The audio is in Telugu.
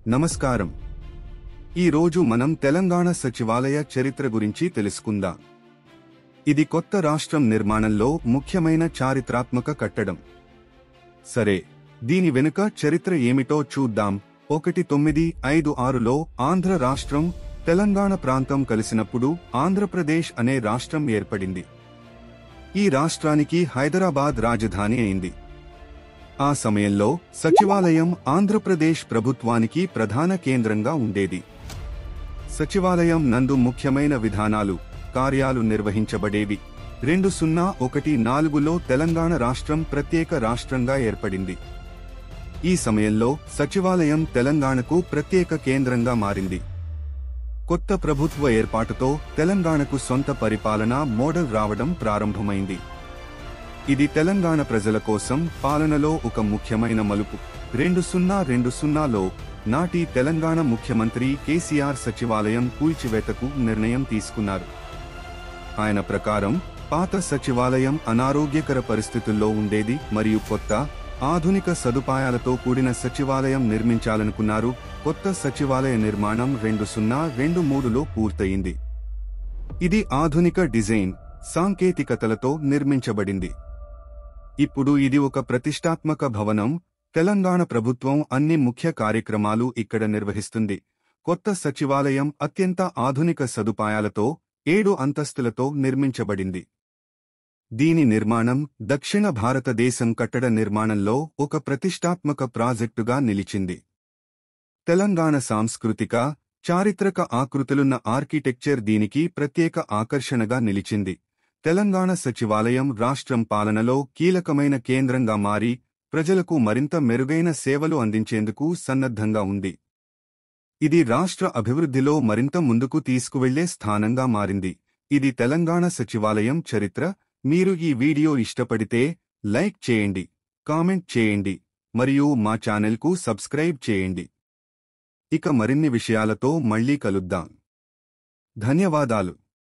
నమస్కారం. ఈ రోజు మనం తెలంగాణ సచివాలయ చరిత్ర గురించి తెలుసుకుందాం. ఇది కొత్త రాష్ట్రం నిర్మాణంలో ముఖ్యమైన చారిత్రాత్మక కట్టడం. సరే, దీని వెనుక చరిత్ర ఏమిటో చూద్దాం. 1956లో ఆంధ్ర రాష్ట్రం, తెలంగాణ ప్రాంతం కలిసినప్పుడు ఆంధ్రప్రదేశ్ అనే రాష్ట్రం ఏర్పడింది. ఈ రాష్ట్రానికి హైదరాబాద్ రాజధాని అయింది. ఆ సమయంలో సచివాలయం ఆంధ్రప్రదేశ్ ప్రభుత్వానికి ప్రధాన కేంద్రంగా ఉండేది. సచివాలయం నందు ముఖ్యమైన విధానాలు, కార్యాలు నిర్వహించబడేవి. 2014లో తెలంగాణ రాష్ట్రం ప్రత్యేక రాష్ట్రంగా ఏర్పడింది. ఈ సమయంలో సచివాలయం తెలంగాణకు ప్రత్యేక కేంద్రంగా మారింది. కొత్త ప్రభుత్వ ఏర్పాటుతో తెలంగాణకు సొంత పరిపాలనా మోడల్ రావడం ప్రారంభమైంది. ఇది తెలంగాణ ప్రజల కోసం పాలనలో ఒక ముఖ్యమైన మలుపు. 2020లో నాటి తెలంగాణ ముఖ్యమంత్రి కేసీఆర్ సచివాలయం కూల్చివేతకు నిర్ణయం తీసుకున్నారు. ఆయన ప్రకారం పాత సచివాలయం అనారోగ్యకర పరిస్థితుల్లో ఉండేది మరియు కొత్త, ఆధునిక సదుపాయాలతో కూడిన సచివాలయం నిర్మించాలనుకున్నారు. కొత్త సచివాలయ నిర్మాణం 2023లో పూర్తయింది. ఇది ఆధునిక డిజైన్, సాంకేతికతలతో నిర్మించబడింది. ఇప్పుడు ఇది ఒక ప్రతిష్టాత్మక భవనం. తెలంగాణ ప్రభుత్వం అన్ని ముఖ్య కార్యక్రమాలు ఇక్కడ నిర్వహిస్తుంది. కొత్త సచివాలయం అత్యంత ఆధునిక సదుపాయాలతో 7 అంతస్తులతో నిర్మించబడింది. దీని నిర్మాణం దక్షిణ భారతదేశం కట్టడ నిర్మాణంలో ఒక ప్రతిష్టాత్మక ప్రాజెక్టుగా నిలిచింది. తెలంగాణ సాంస్కృతిక, చారిత్రక ఆకృతులున్న ఆర్కిటెక్చర్ దీనికి ప్రత్యేక ఆకర్షణగా నిలిచింది. తెలంగాణ సచివాలయం రాష్ట్రం పాలనలో కీలకమైన కేంద్రంగా మారి ప్రజలకు మరింత మెరుగైన సేవలు అందించేందుకు సన్నద్ధంగా ఉంది. ఇది రాష్ట్ర అభివృద్ధిలో మరింత ముందుకు తీసుకువెళ్లే స్థానంగా మారింది. ఇది తెలంగాణ సచివాలయం చరిత్ర. మీరు ఈ వీడియో ఇష్టపడితే లైక్ చేయండి, కామెంట్ చేయండి మరియు మా ఛానల్కు సబ్స్క్రైబ్ చేయండి. ఇక మరిన్ని విషయాలతో మళ్ళీ కలుద్దాం. ధన్యవాదాలు.